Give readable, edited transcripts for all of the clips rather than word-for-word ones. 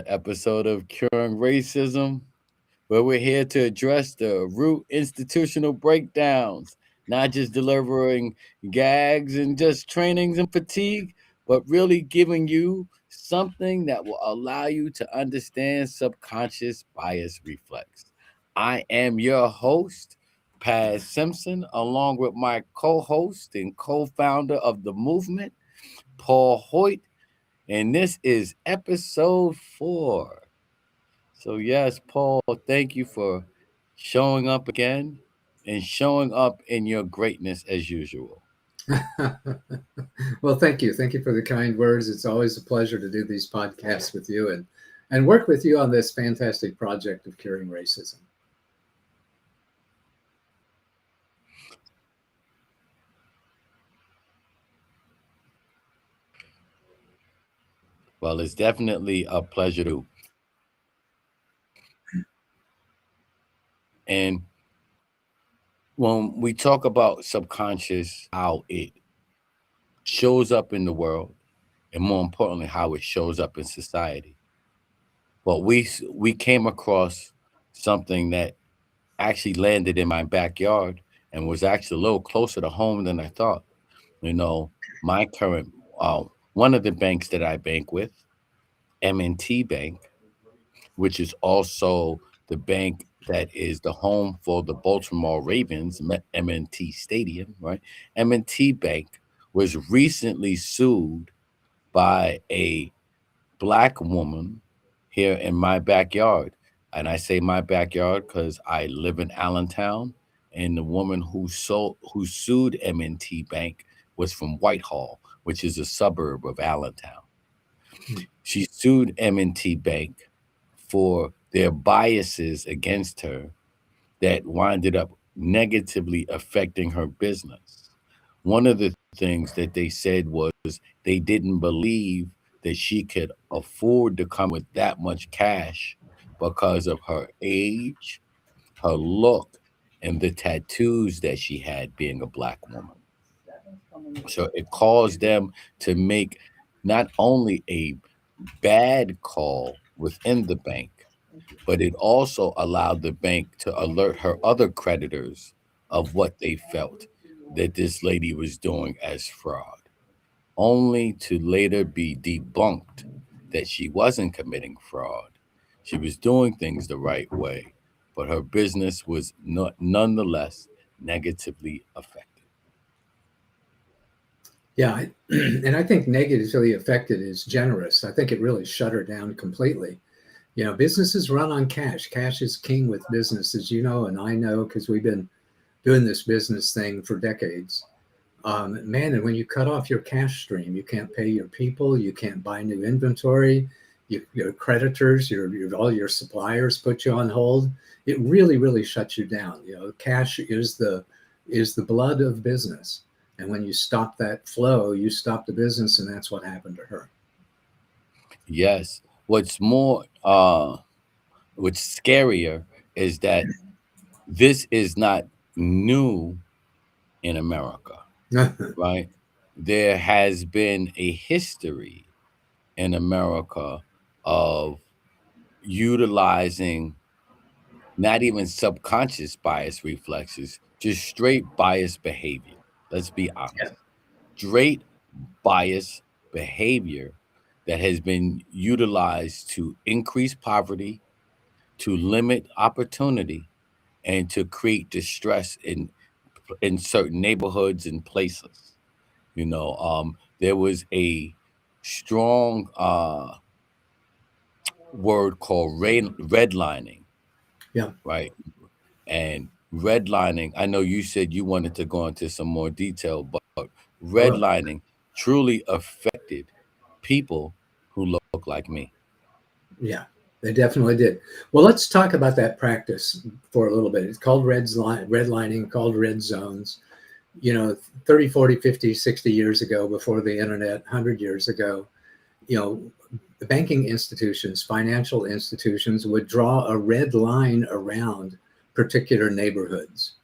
episode of Curing Racism, where we're here to address the root institutional breakdowns, not just delivering gags and just trainings and fatigue, but really giving you something that will allow you to understand subconscious bias reflex. I am your host, Paz Simpson, along with my co host and co founder of the movement, Paul Hoyt, and this is episode 4. So, yes, Paul, thank you for showing up again and showing up in your greatness as usual. Well, thank you. Thank you for the kind words. It's always a pleasure to do these podcasts with you and work with you on this fantastic project of curing racism. Well, it's definitely a pleasure to. And when we talk about subconscious, how it shows up in the world, and more importantly, how it shows up in society, but we came across something that actually landed in my backyard and was actually a little closer to home than I thought. You know, my current uh, one of the banks that I bank with, M&T Bank, which is also the bank that is the home for the Baltimore Ravens, M&T Stadium, right? M&T Bank was recently sued by a black woman here in my backyard. And I say my backyard because I live in Allentown, and the woman who sued M&T Bank was from Whitehall, which is a suburb of Allentown. She sued M&T Bank for their biases against her that winded up negatively affecting her business. One of the things that they said was they didn't believe that she could afford to come with that much cash because of her age, her look, and the tattoos that she had being a black woman. So it caused them to make not only a bad call within the bank, but it also allowed the bank to alert her other creditors of what they felt that this lady was doing as fraud, only to later be debunked that she wasn't committing fraud. She was doing things the right way, but her business was not, nonetheless negatively affected. Yeah, and I think negatively affected is generous. I think it really shut her down completely. Businesses run on cash. Cash is king with business, as you know, and I know because we've been doing this business thing for decades. Man, and when you cut off your cash stream, you can't pay your people, you can't buy new inventory, your creditors, all your suppliers put you on hold. It really, really shuts you down. Cash is the blood of business, and when you stop that flow, you stop the business, and that's what happened to her. Yes. What's scarier is that this is not new in America, right? There has been a history in America of utilizing not even subconscious bias reflexes, just straight bias behavior. Let's be Yeah. honest. Straight bias behavior that has been utilized to increase poverty, to limit opportunity, and to create distress in certain neighborhoods and places. There was a strong word called redlining, Yeah. right? And redlining, I know you said you wanted to go into some more detail, but Sure. redlining truly affected people who look like me. Yeah, they definitely did. Well, let's talk about that practice for a little bit. It's called redlining, called red zones. 30, 40, 50, 60 years ago, before the internet, 100 years ago, you know, the banking institutions, financial institutions would draw a red line around particular neighborhoods.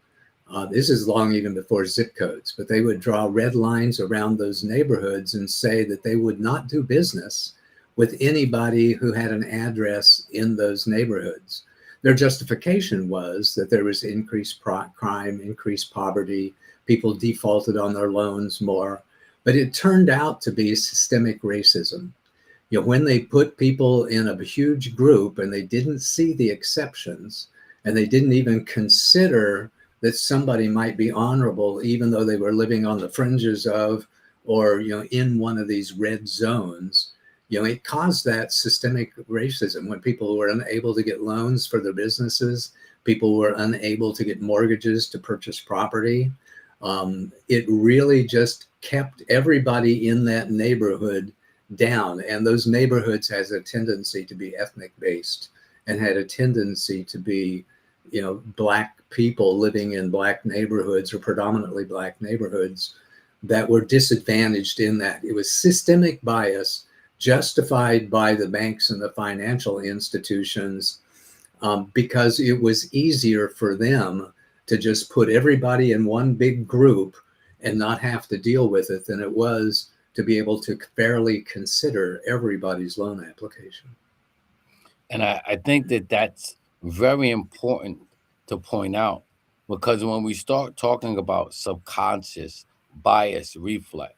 This is long even before zip codes, but they would draw red lines around those neighborhoods and say that they would not do business with anybody who had an address in those neighborhoods. Their justification was that there was increased crime, increased poverty, people defaulted on their loans more. But it turned out to be systemic racism. When they put people in a huge group and they didn't see the exceptions, and they didn't even consider that somebody might be honorable even though they were living on the fringes of, or in one of these red zones, it caused that systemic racism when people were unable to get loans for their businesses, people were unable to get mortgages to purchase property. It really just kept everybody in that neighborhood down. And those neighborhoods has a tendency to be ethnic based and had a tendency to be, black people living in black neighborhoods or predominantly black neighborhoods that were disadvantaged in that. It was systemic bias justified by the banks and the financial institutions, because it was easier for them to just put everybody in one big group and not have to deal with it than it was to be able to fairly consider everybody's loan application. And I think that that's very important to point out, because when we start talking about subconscious bias reflex,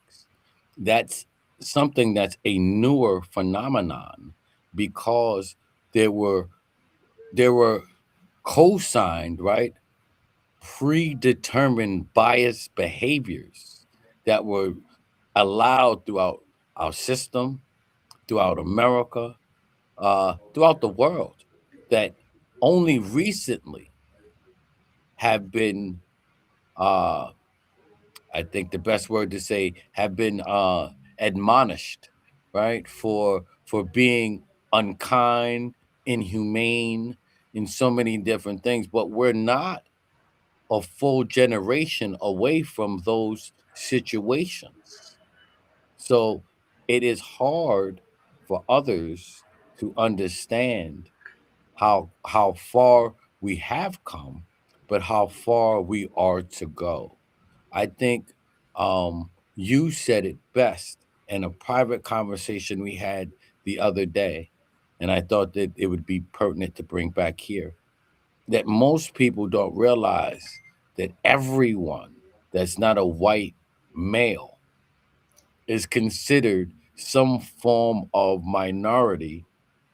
that's something that's a newer phenomenon, because there were there were co-signed, right, predetermined bias behaviors that were allowed throughout our system, throughout America, throughout the world, that only recently have been, uh, I think the best word to say, have been admonished, right, for being unkind, inhumane, in so many different things. But we're not a full generation away from those situations. So it is hard for others to understand how far we have come, but how far we are to go. I think you said it best in a private conversation we had the other day, and I thought that it would be pertinent to bring back here, that most people don't realize that everyone that's not a white male is considered some form of minority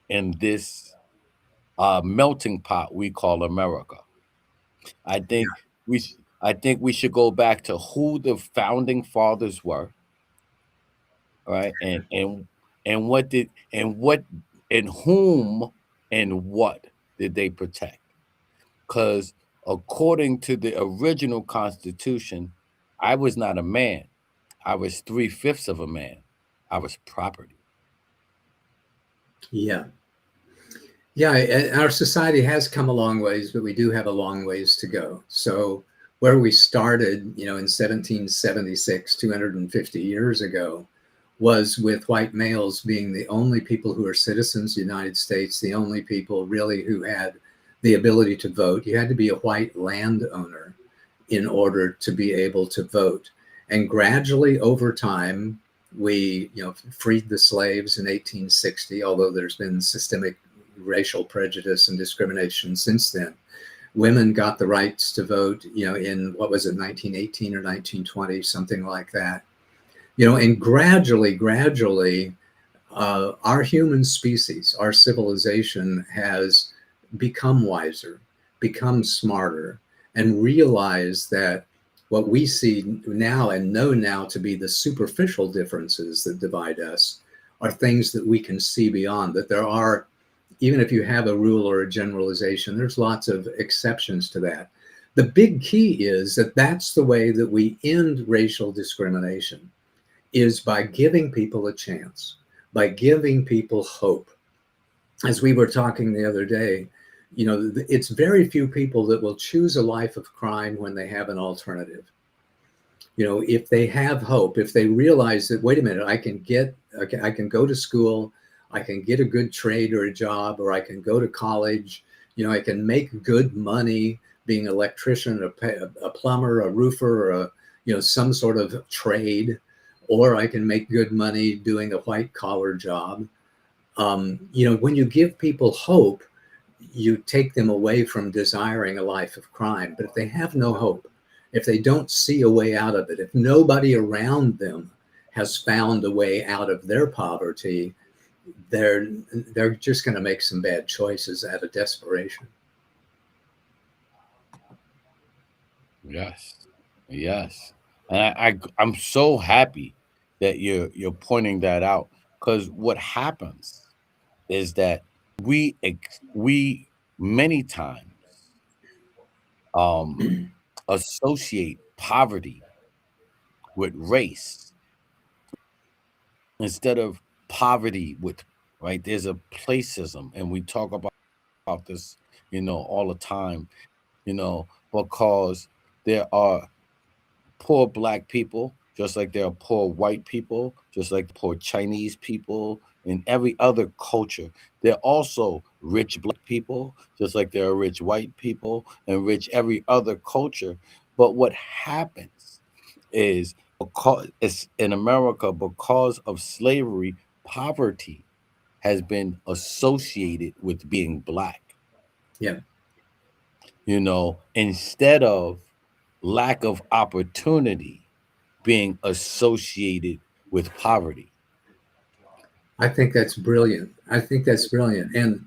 in this melting pot we call America. I think I think we should go back to who the founding fathers were, right? And what did and what and whom and what did they protect? Because according to the original Constitution, I was not a man. I was three-fifths of a man. I was property. Yeah. Yeah, our society has come a long ways, but we do have a long ways to go. So where we started, in 1776, 250 years ago, was with white males being the only people who are citizens of the United States, the only people really who had the ability to vote. You had to be a white landowner in order to be able to vote. And gradually over time, we freed the slaves in 1860, although there's been systemic racial prejudice and discrimination since then. Women got the rights to vote, in what was it, 1918 or 1920, something like that. And gradually, our human species, our civilization has become wiser, become smarter, and realized that what we see now and know now to be the superficial differences that divide us are things that we can see beyond, that there are, even if you have a rule or a generalization, there's lots of exceptions to that. The big key is that that's the way that we end racial discrimination, is by giving people a chance, by giving people hope. As we were talking the other day, it's very few people that will choose a life of crime when they have an alternative. If they have hope, if they realize that, wait a minute, I can go to school, I can get a good trade or a job, or I can go to college, I can make good money being an electrician, a plumber, a roofer, or some sort of trade, or I can make good money doing a white collar job. When you give people hope, you take them away from desiring a life of crime. But if they have no hope, if they don't see a way out of it, if nobody around them has found a way out of their poverty, they're they're just going to make some bad choices out of desperation. Yes, yes, and I'm so happy that you're pointing that out, because what happens is that we many times um associate poverty with race instead of poverty with, right, there's a placism, and we talk about this, all the time, because there are poor black people, just like there are poor white people, just like poor Chinese people, in every other culture. There are also rich black people, just like there are rich white people and rich every other culture. But what happens is, because it's in America, because of slavery, poverty has been associated with being black, Yeah, instead of lack of opportunity being associated with poverty. I think that's brilliant. I think that's brilliant. And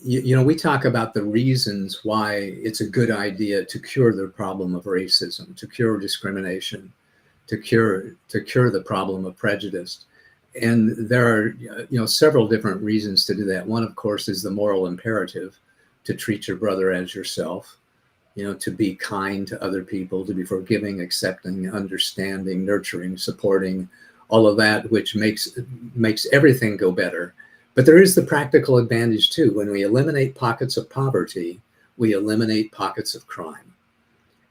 we talk about the reasons why it's a good idea to cure the problem of racism, to cure discrimination, to cure the problem of prejudice. And there are several different reasons to do that. One, of course, is the moral imperative to treat your brother as yourself, to be kind to other people, to be forgiving, accepting, understanding, nurturing, supporting, all of that, which makes everything go better. But there is the practical advantage too. When we eliminate pockets of poverty, we eliminate pockets of crime.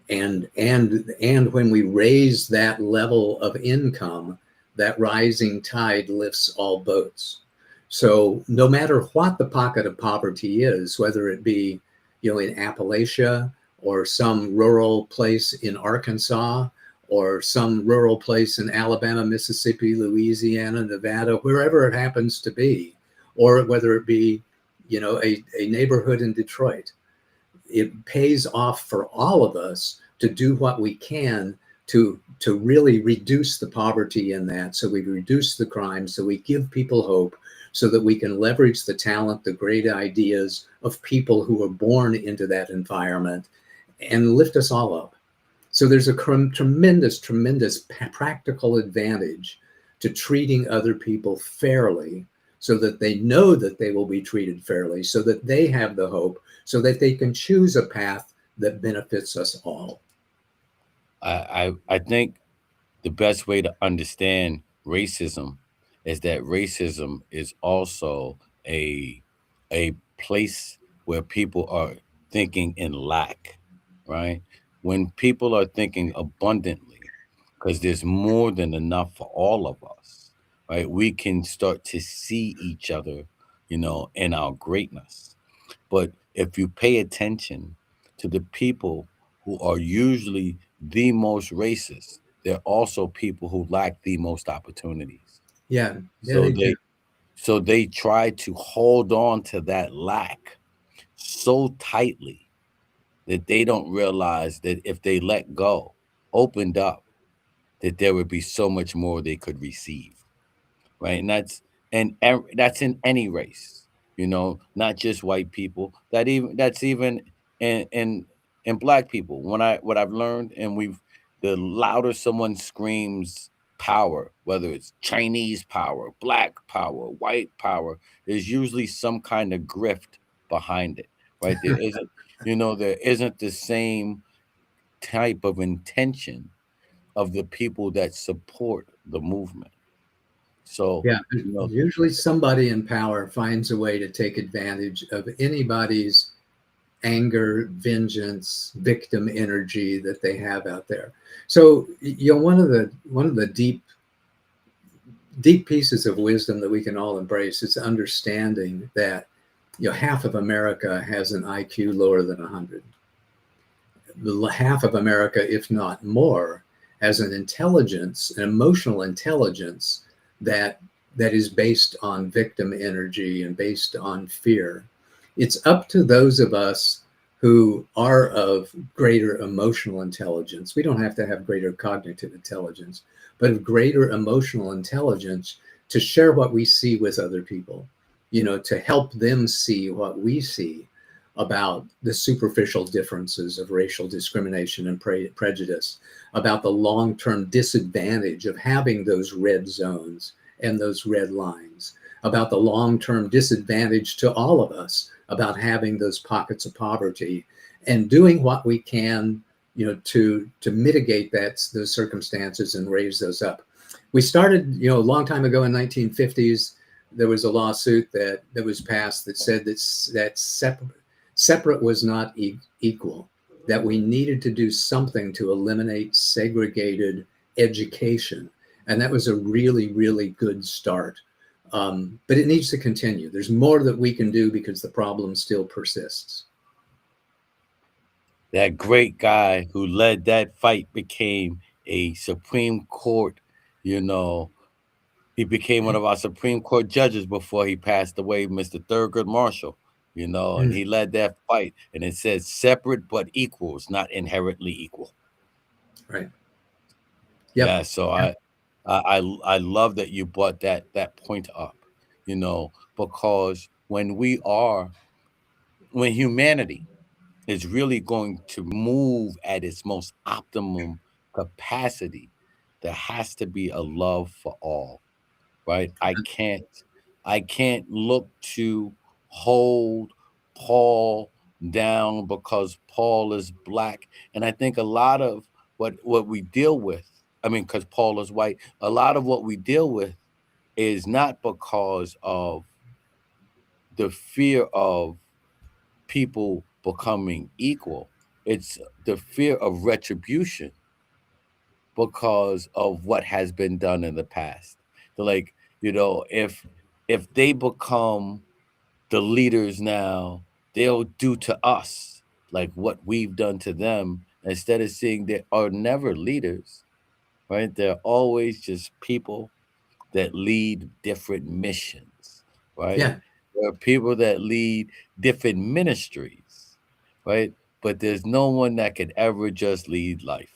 And when we raise that level of income, that rising tide lifts all boats. So no matter what the pocket of poverty is, whether it be in Appalachia, or some rural place in Arkansas, or some rural place in Alabama, Mississippi, Louisiana, Nevada, wherever it happens to be, or whether it be a neighborhood in Detroit, it pays off for all of us to do what we can to really reduce the poverty in that, so we reduce the crime, so we give people hope, so that we can leverage the talent, the great ideas of people who were born into that environment, and lift us all up. So there's a tremendous practical advantage to treating other people fairly, so that they know that they will be treated fairly, so that they have the hope, so that they can choose a path that benefits us all. I think the best way to understand racism is that racism is also a place where people are thinking in lack, right? When people are thinking abundantly, because there's more than enough for all of us, right? We can start to see each other, in our greatness. But if you pay attention to the people who are usually the most racist, they're also people who lack the most opportunities. Yeah, yeah, So they do. they try to hold on to that lack so tightly that they don't realize that if they let go, opened up, that there would be so much more they could receive, right? That's in any race, not just white people. That's even in black people. What I've learned, and we've the louder someone screams power, whether it's Chinese power, black power, white power, there's usually some kind of grift behind it, right? There isn't the same type of intention of the people that support the movement. So, Yeah, you know, usually somebody in power finds a way to take advantage of anybody's anger, vengeance, victim energy that they have out there. So, one of the deep pieces of wisdom that we can all embrace is understanding that half of America has an IQ lower than 100. Half of America, if not more, has an emotional intelligence that that is based on victim energy and based on fear. It's up to those of us who are of greater emotional intelligence. We don't have to have greater cognitive intelligence, but of greater emotional intelligence to share what we see with other people, to help them see what we see about the superficial differences of racial discrimination and prejudice, about the long term disadvantage of having those red zones and those red lines, about the long term disadvantage to all of us about having those pockets of poverty, and doing what we can, to mitigate those circumstances and raise those up. We started, a long time ago in 1950s. There was a lawsuit that was passed that said that separate was not equal, that we needed to do something to eliminate segregated education. And that was a really, really good start. But it needs to continue. There's more that we can do because the problem still persists. That great guy who led that fight became a Supreme Court, you know, he became one of our Supreme Court judges before he passed away, Mr. Thurgood Marshall, and Mm, he led that fight. And it says separate but equals, not inherently equal. right. Yep. Yeah, so I love that you brought that point up, because when humanity is really going to move at its most optimum capacity, there has to be a love for all, right? I can't look to hold Paul down because Paul is black. And I think a lot of what we deal with, I mean, because Paul is white, a lot of what we deal with is not because of the fear of people becoming equal. It's the fear of retribution because of what has been done in the past. Like, if they become the leaders now, they'll do to us like what we've done to them, instead of seeing they are never leaders, right? They're always just people that lead different missions, right? Yeah. There are people that lead different ministries, right? But there's no one that could ever just lead life.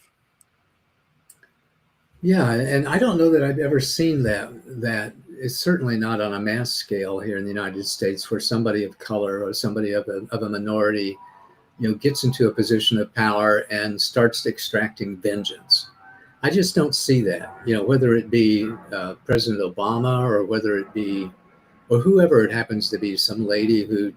Yeah. And I don't know that I've ever seen that it's certainly not on a mass scale here in the United States where somebody of color or somebody of a minority, gets into a position of power and starts extracting vengeance. I just don't see that, whether it be President Obama or whether it be, or whoever it happens to be, some lady who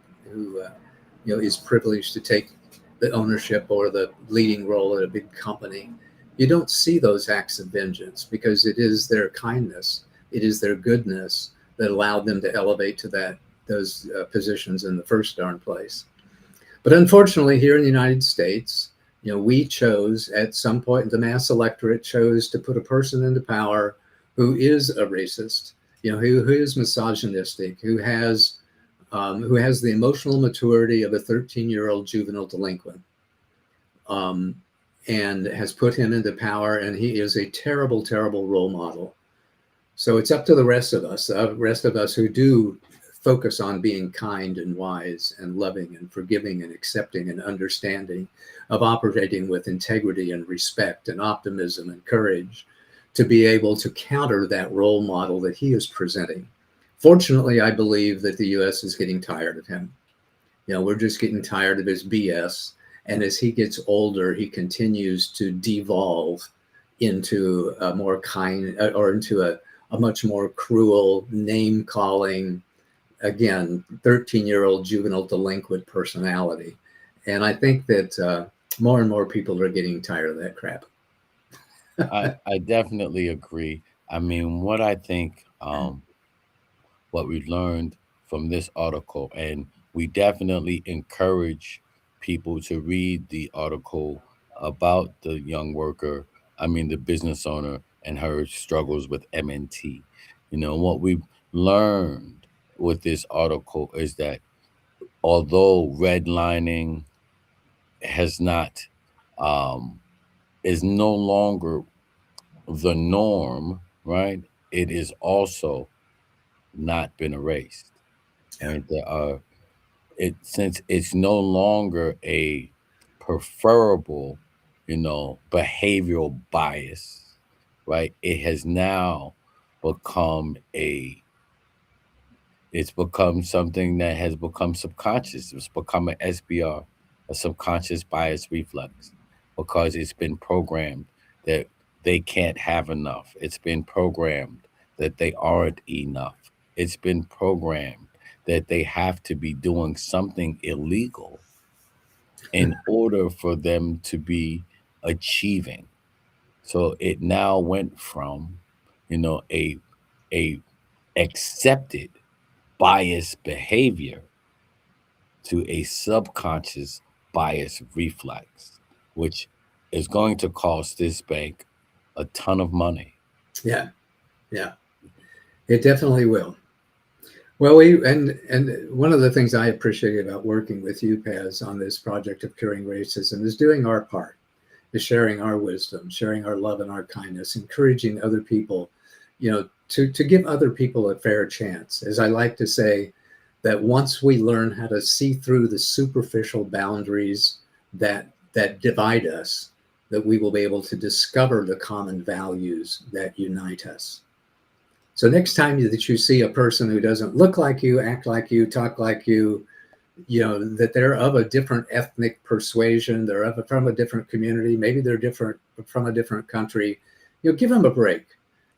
is privileged to take the ownership or the leading role at a big company. You don't see those acts of vengeance because it is their kindness, it is their goodness that allowed them to elevate to those positions in the first darn place. But unfortunately, here in the United States, we chose at some point, the mass electorate chose to put a person into power who is a racist, who is misogynistic, who has the emotional maturity of a 13-year-old juvenile delinquent, um, and has put him into power. And he is a terrible, terrible role model. So it's up to the rest of us who do focus on being kind and wise and loving and forgiving and accepting and understanding, of operating with integrity and respect and optimism and courage, to be able to counter that role model that he is presenting. Fortunately, I believe that the US is getting tired of him. We're just getting tired of his BS. And as he gets older, he continues to devolve into a more kind, or into a much more cruel, name calling, again, 13-year-old juvenile delinquent personality. And I think that more and more people are getting tired of that crap. I definitely agree. I mean, what I think, what we learned from this article, and we definitely encourage people to read the article about the young worker, I mean, the business owner and her struggles with MNT. What we've learned with this article is that although redlining has not, um, is no longer the norm, right? It is also not been erased. Right? There are it since it's no longer a preferable, behavioral bias, right? It has now become a it's become something that has become subconscious. It's become an SBR, a subconscious bias reflex, because it's been programmed that they can't have enough. It's been programmed that they aren't enough. It's been programmed that they have to be doing something illegal in order for them to be achieving. So it now went from, a accepted bias behavior to a subconscious bias reflex, which is going to cost this bank a ton of money. Yeah, yeah, it definitely will. Well, and one of the things I appreciate about working with you, Paz, on this project of curing racism is doing our part, is sharing our wisdom, sharing our love and our kindness, encouraging other people, to give other people a fair chance. As I like to say, that once we learn how to see through the superficial boundaries that divide us, that we will be able to discover the common values that unite us. So next time that you see a person who doesn't look like you, act like you, talk like you, that they're of a different ethnic persuasion, from a different community, maybe they're different from a different country, give them a break.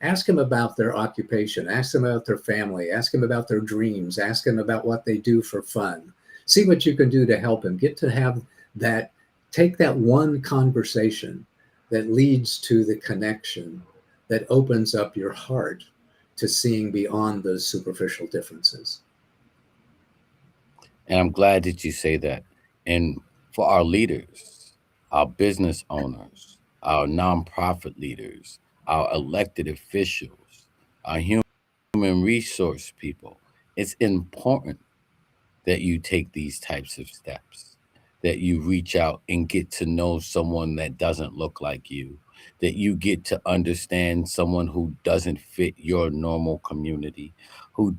Ask them about their occupation, ask them about their family, ask them about their dreams, ask them about what they do for fun. See what you can do to help them get to have that, take that one conversation that leads to the connection that opens up your heart to seeing beyond those superficial differences. And I'm glad that you say that. And for our leaders, our business owners, our nonprofit leaders, our elected officials, our human resource people, it's important that you take these types of steps, that you reach out and get to know someone that doesn't look like you, that you get to understand someone who doesn't fit your normal community, who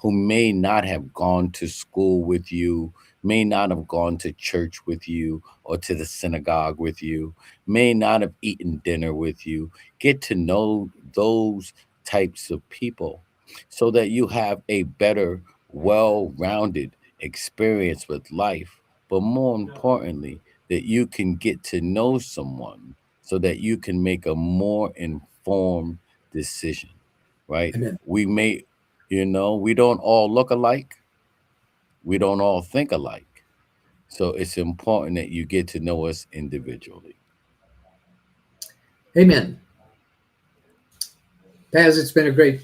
may not have gone to school with you, may not have gone to church with you or to the synagogue with you, may not have eaten dinner with you. Get to know those types of people so that you have a better, well rounded experience with life, but more importantly, that you can get to know someone so that you can make a more informed decision, right? Amen. We may, we don't all look alike, we don't all think alike. So it's important that you get to know us individually. Amen. Paz, it's been great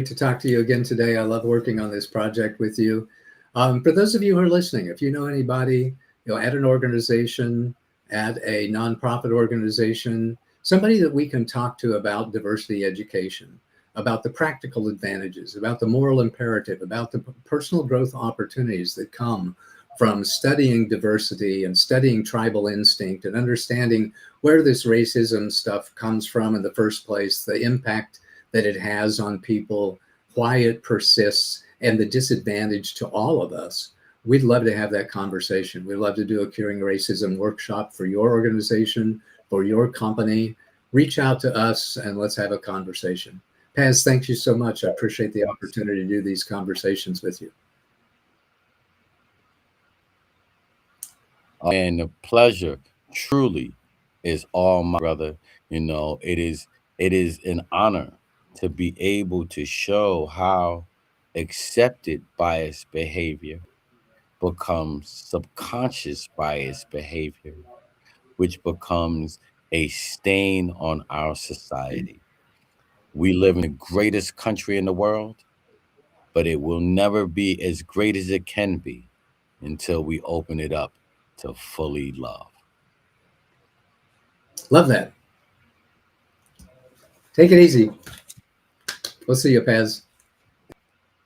to talk to you again today. I love working on this project with you. For those of you who are listening, if you know anybody, at an organization, at a nonprofit organization, somebody that we can talk to about diversity education, about the practical advantages, about the moral imperative, about the personal growth opportunities that come from studying diversity and studying tribal instinct and understanding where this racism stuff comes from in the first place, the impact that it has on people, why it persists, and the disadvantage to all of us. We'd love to have that conversation. We'd love to do a Curing Racism workshop for your organization, for your company. Reach out to us and let's have a conversation. Paz, thank you so much. I appreciate the opportunity to do these conversations with you. And the pleasure truly is all my brother. It is an honor to be able to show how accepted bias behavior becomes subconscious bias behavior, which becomes a stain on our society. We live in the greatest country in the world, but it will never be as great as it can be until we open it up to fully love. Love that. Take it easy. We'll see you, Paz.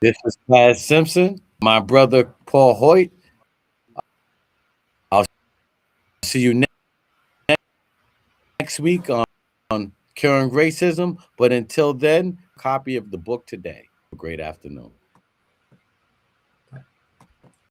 This is Pat Simpson, my brother Paul Hoyt. I'll see you next week on Curing Racism. But until then, copy of the book today. great afternoon.